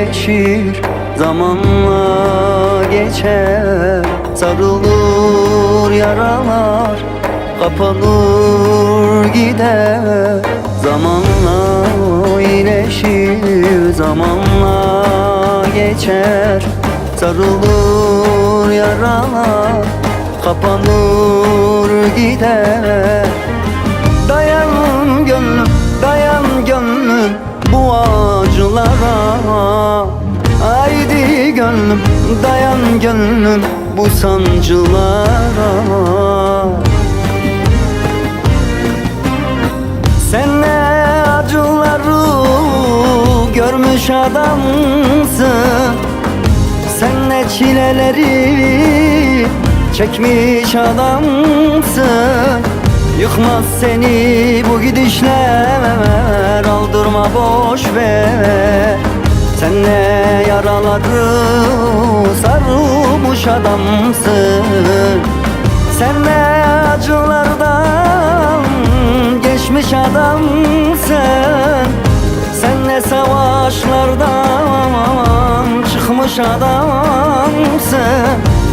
iyileşir, zamanla geçer. Sarılır yaralar, kapanır gider. Zamanla iyileşir, zamanla geçer. Sarılır yaralar, kapanır gider. Dayan gönlüm, dayan gönlüm bu acılara. Haydi gönlüm, dayan gönlüm bu sancılara. Sen ne acıları görmüş adamsın, sen ne çileleri çekmiş adamsın. Yıkmaz seni bu gidişler, aldırma boş ver. Sen ne yaraları sarılmış adamsın, sen ne acılardan geçmiş adamsın. Sen ne savaşlardan çıkmış adamsın.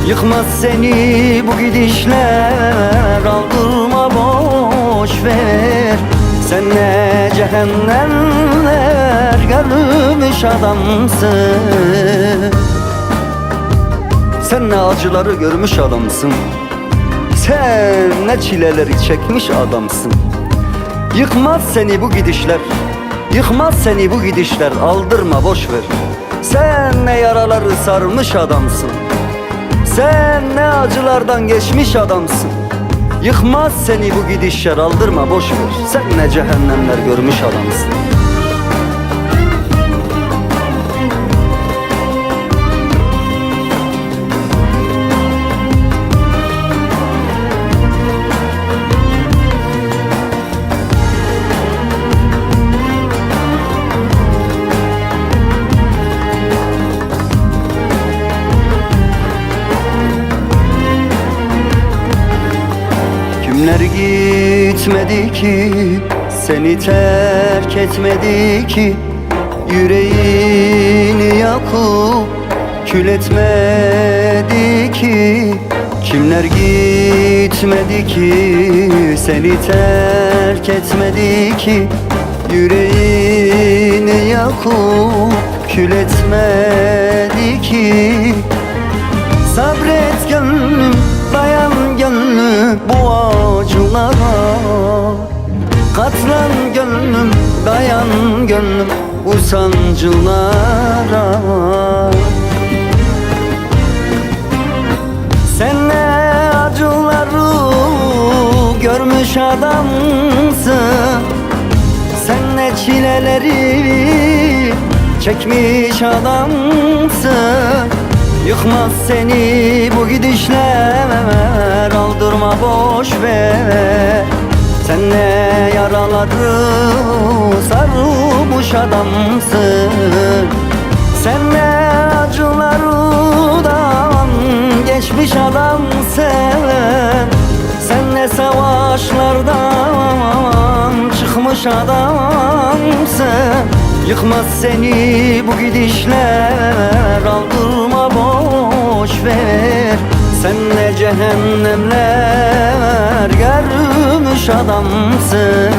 Yıkmaz seni bu gidişler, aldırma boş ver. Sen ne cehennemler görmüş adamsın, sen ne acıları görmüş adamsın, sen ne çileleri çekmiş adamsın. Yıkmaz seni bu gidişler, yıkmaz seni bu gidişler, aldırma boş ver. Sen ne yaraları sarmış adamsın, sen ne acılardan geçmiş adamsın. Yıkmaz seni bu gidişler, aldırma boş ver. Sen ne cehennemler görmüş adamsın. Kimler gitmedi ki, seni terk etmedi ki, yüreğini yakıp kül etmedi ki. Kimler gitmedi ki, seni terk etmedi ki, yüreğini yakıp kül etmedi ki. Sabret gönlüm, dayan gönlüm bu acılara. Katlan gönlüm, dayan gönlüm bu sancılara. Sen ne acıları görmüş adamsın, sen ne çileleri çekmiş adamsın. Yıkmaz seni bu gidişler, aldırma boş ver. Sen ne yaraları sarılmış adamsın, sen ne acılardan geçmiş adamsın. Sen ne savaşlardan çıkmış adamsın. Yıkmaz seni bu gidişler, aldırma boş ver. Sen ne cehennemler görmüş adamsın.